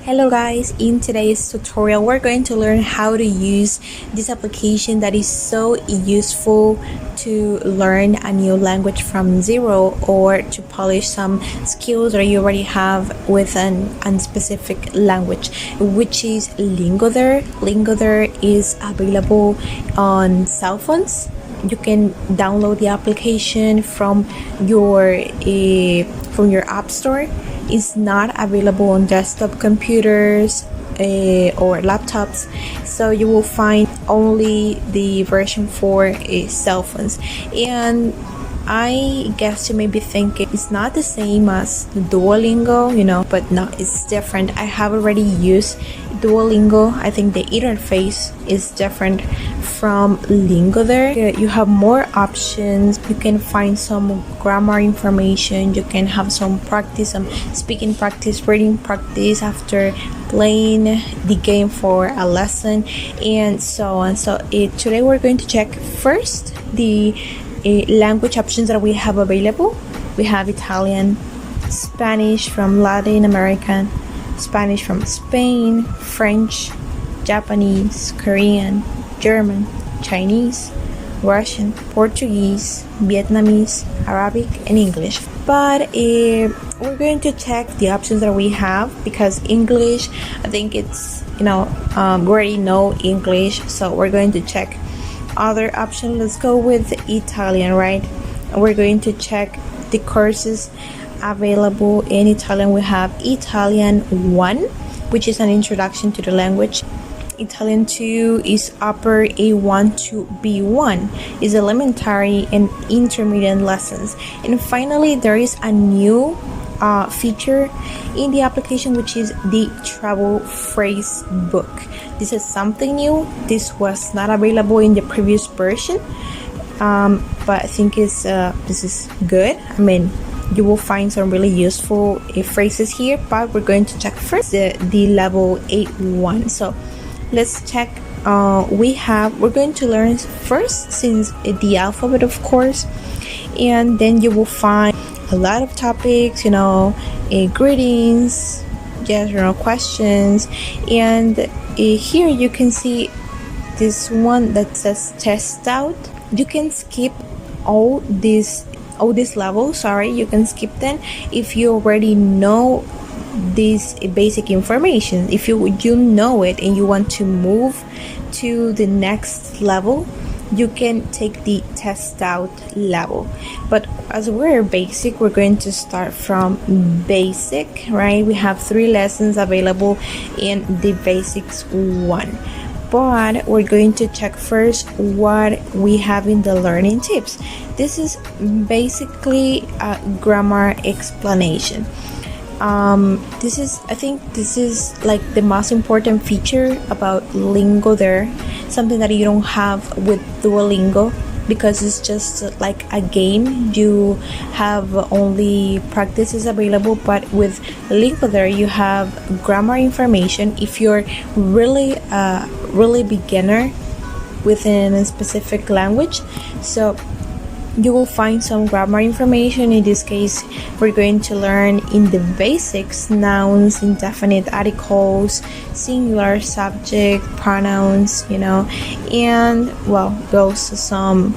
Hello guys, in today's tutorial we're going to learn how to use this application that is so useful to learn a new language from zero or to polish some skills that you already have with an specific language, which is LingoDeer. LingoDeer is available on cell phones. You can download the application from your app store. Is not available on desktop computers or laptops, so you will find only the version for cell phones. And I guess you may be thinking it's not the same as Duolingo, but no, it's different. I have already used Duolingo. I think the interface is different from LingoDeer. You have more options. You can find some grammar information. You can have some practice, some speaking practice, reading practice after playing the game for a lesson, and so on. So today we're going to check first the language options that we have available. We have Italian, Spanish from Latin America, Spanish from Spain, French, Japanese, Korean, German, Chinese, Russian, Portuguese, Vietnamese, Arabic, and English. But we're going to check the options that we have because English, I think it's, we already know English, so we're going to check other option. Let's go with Italian, right? We're going to check the courses available in Italian. We have Italian 1, which is an introduction to the language. Italian 2 is upper A1 to B1, is elementary and intermediate lessons. And finally, there is a new feature in the application, which is the travel phrase book. This is something new. This was not available in the previous version, but I think this is good. I mean, you will find some really useful phrases here, but we're going to check first the level A1. So let's check. We're going to learn first since the alphabet, of course, and then you will find a lot of topics, greetings, yes or no questions, and here you can see this one that says test out. You can skip all these levels. You can skip them if you already know this basic information. If you know it and you want to move to the next level, you can take the test out level. But as we're basic, we're going to start from basic, right? We have 3 lessons available in the basics 1, but we're going to check first what we have in the learning tips. This is basically a grammar explanation. I think this is like the most important feature about LingoDeer, something that you don't have with Duolingo, because it's just like a game. You have only practices available, but with LingoDeer you have grammar information if you're really beginner within a specific language. So you will find some grammar information. In this case, we're going to learn in the basics nouns, indefinite articles, singular, subject, pronouns, and those some.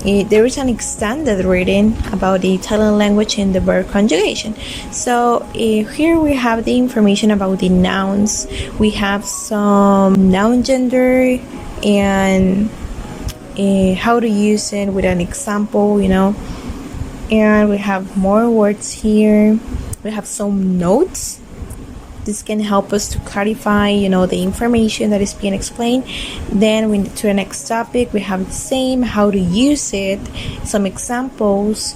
There is an extended reading about the Italian language and the verb conjugation. So here we have the information about the nouns. We have some noun gender and how to use it with an example, and we have more words here. We have some notes. This can help us to clarify, the information that is being explained. Then to the next topic, we have the same, how to use it, some examples.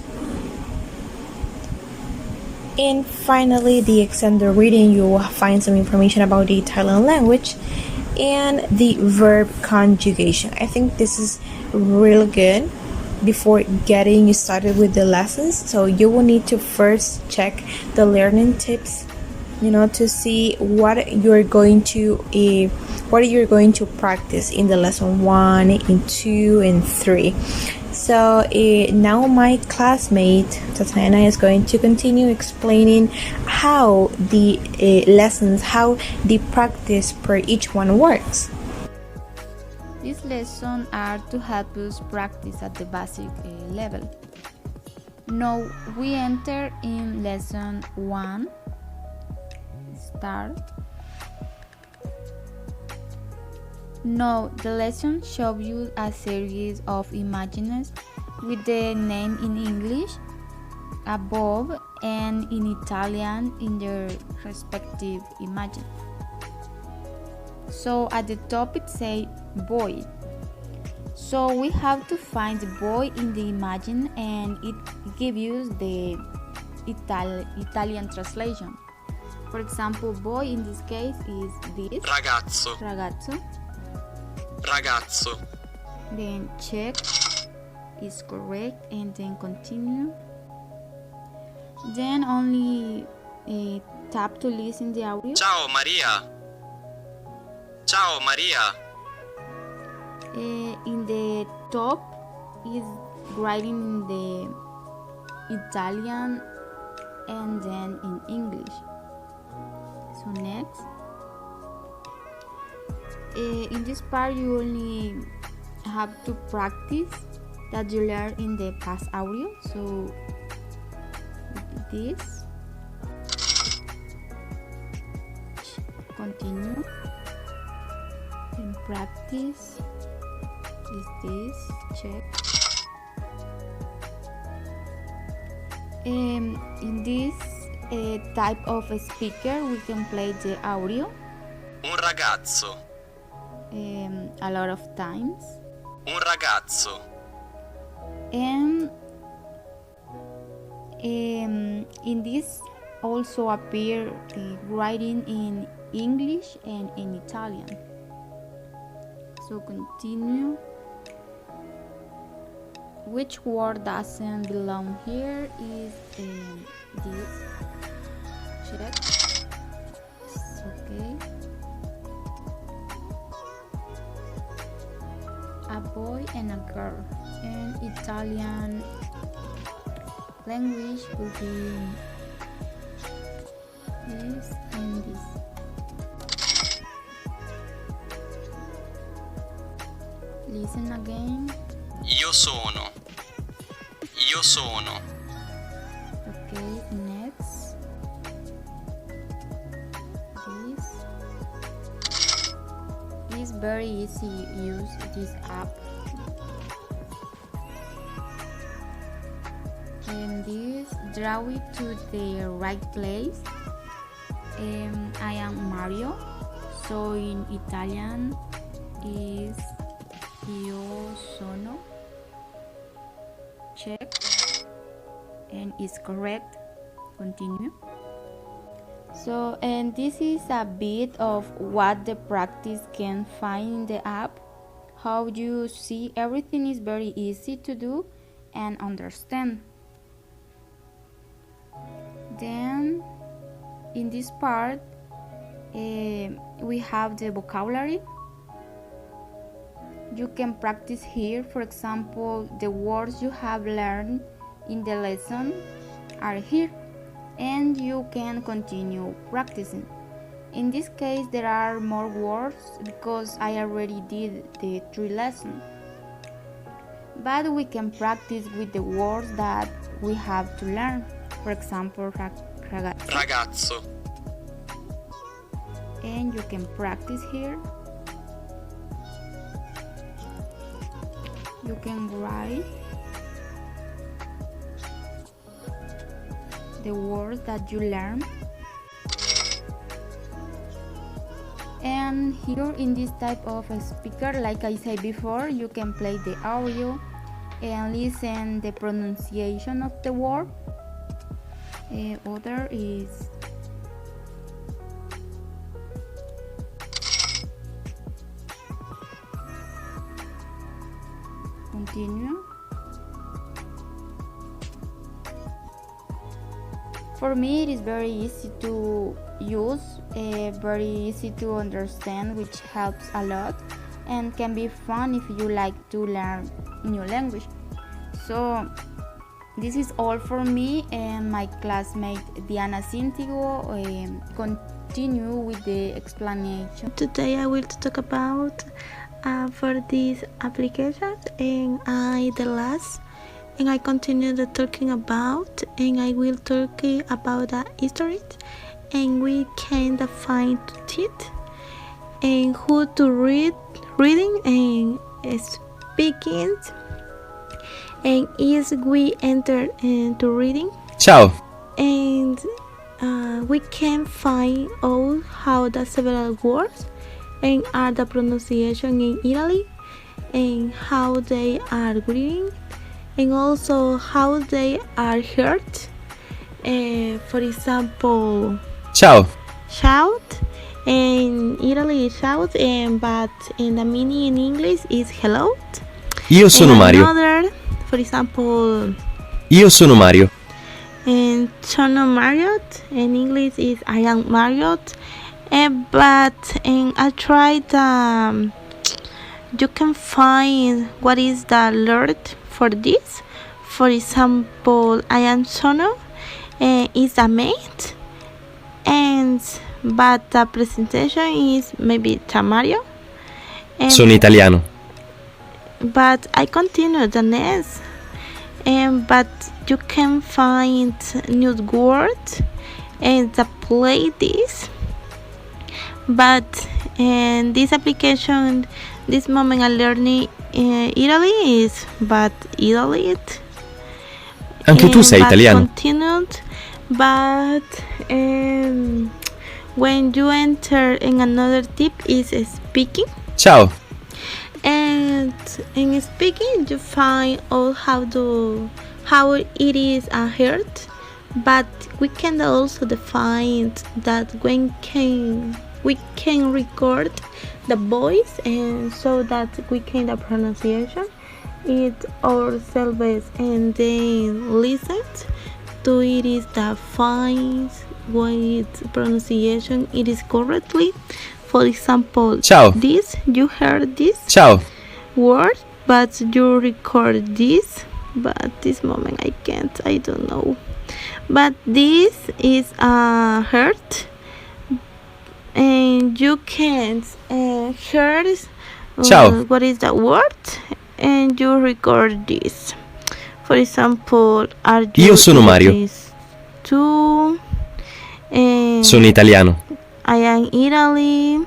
And finally, the extended reading, you will find some information about the Italian language and the verb conjugation. I think this is really good before getting started with the lessons. So you will need to first check the learning tips, to see what you're going to practice in the lesson 1 and 2 and 3. So now my classmate Tatiana is going to continue explaining how the lessons, how the practice per each one works. These lessons are to help us practice at the basic level. Now we enter in lesson 1. Start. Now the lesson shows you a series of images with the name in English above and in Italian in their respective images. So at the top it says boy. So we have to find the boy in the image and it gives you the Italian translation. For example, boy in this case is this. Ragazzo. Ragazzo. Ragazzo. Then check is correct and then continue. Then only tap to listen the audio. Ciao Maria. Ciao Maria. In the top is writing in the Italian and then in English. So next, in this part you only have to practice that you learned in the past audio. So this, continue, and practice is this, check. In this type of a speaker we can play the audio Un ragazzo. A lot of times, Un ragazzo. and in this also appear writing in English and in Italian. So continue. Which word doesn't belong here is this. Check. It's okay. A boy and a girl. In Italian language will be this and this. Listen again. Io sono. Io sono. Okay, next. This is very easy to use this app. And this, draw it to the right place. I am Mario. So in Italian is io sono. Check, and is correct. Continue. So, and this is a bit of what the practice can find in the app. How you see, everything is very easy to do and understand. Then in this part we have the vocabulary. You can practice here. For example, the words you have learned in the lesson are here, and you can continue practicing. In this case, there are more words because I already did the 3 lessons. But we can practice with the words that we have to learn. For example, ragazzo. Ragazzo. And you can practice here. You can write the words that you learn. And here in this type of a speaker, like I said before, you can play the audio and listen the pronunciation of the word. Other is continue. For me, it is very easy to use, very easy to understand, which helps a lot and can be fun if you like to learn new language. So this is all for me, and my classmate Diana Cintigo continue with the explanation. Today I will talk about for this application, and I continue the talking about, and I will talk about the history, and we can define it, and who to reading and speaking, and is we enter into reading. Ciao. And we can find out how the several words and are the pronunciation in Italy, and how they are written, and also how they are heard. For example, Ciao. shout in Italy is shout, but in the meaning in English is hello. Io sono and Mario. Another, for example, Io sono Mario. and sono Marriott in English is I am Marriott. But I tried you can find what is the word for this. For example, I am sono is a mate, and but the presentation is maybe Tamario. Sono italiano. But I continue the next, but you can find new words and the play this. But in this application, this moment I'm learning Italy is but Italy. Anche tu sei but italiano. Continued, but when you enter in another tip is speaking. Ciao. And in speaking, you find out how it is heard, but we can also define that when we can record the voice, and so that we can the pronunciation it ourselves, and then listen to it is the fine what pronunciation it is correctly. For example, Ciao. this you heard this Ciao. word, but you record this, but this moment I don't know, but this is heard, and you can hear Ciao. what is the word, and you record this. For example, are you Io sono Mario. Two, and Sono italiano. I am Italy,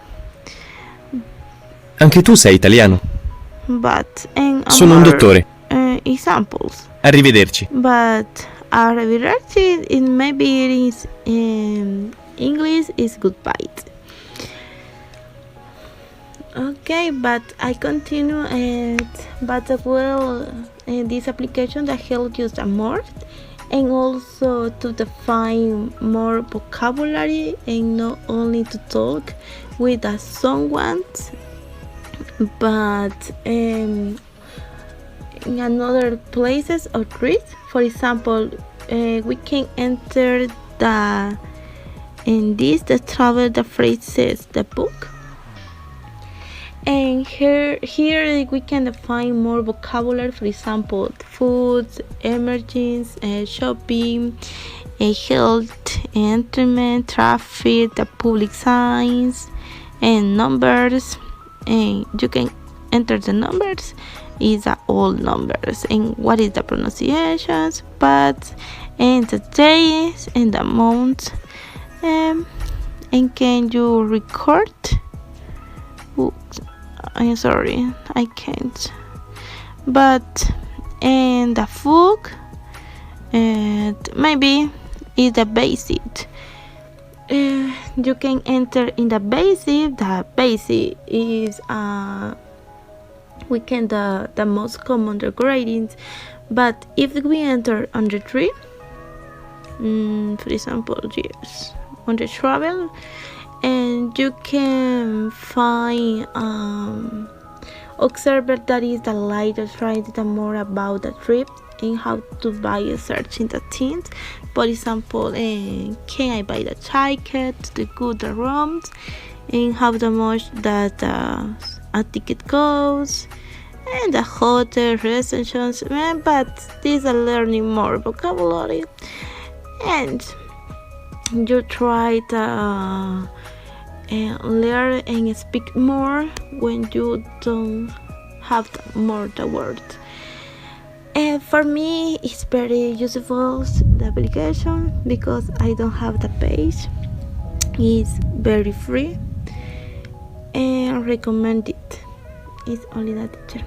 Anche tu sei italiano. but and Sono un dottore. Examples. Arrivederci. But arrivederci in maybe it is English is goodbye. Okay, but I continue, but as well this application that helps you the more, and also to define more vocabulary, and not only to talk with someone, but in another places or read. For example, we can enter the travel the phrases the book, and here we can define more vocabulary. For example, food, emergency, shopping, health, entertainment, traffic, the public signs, and numbers. And you can enter the numbers is all numbers, and what is the pronunciations, but and the days and the months, and can you record? I'm sorry, I can't. But and the food, and maybe is the basic. You can enter in the basic. The basic is we can the most common the gradings. But if we enter on the trip, for example, yes, on the travel, and you can find observer that is the lighter try the more about the trip, and how to buy a searching the things. For example, can I buy the ticket, the good the rooms, and how the much that a ticket goes, and the hotel receptions, but these are learning more vocabulary, and you try to learn and speak more when you don't have more the words. And for me, it's very useful, the application, because I don't have the page. It's very free and recommend it. It's only the teacher.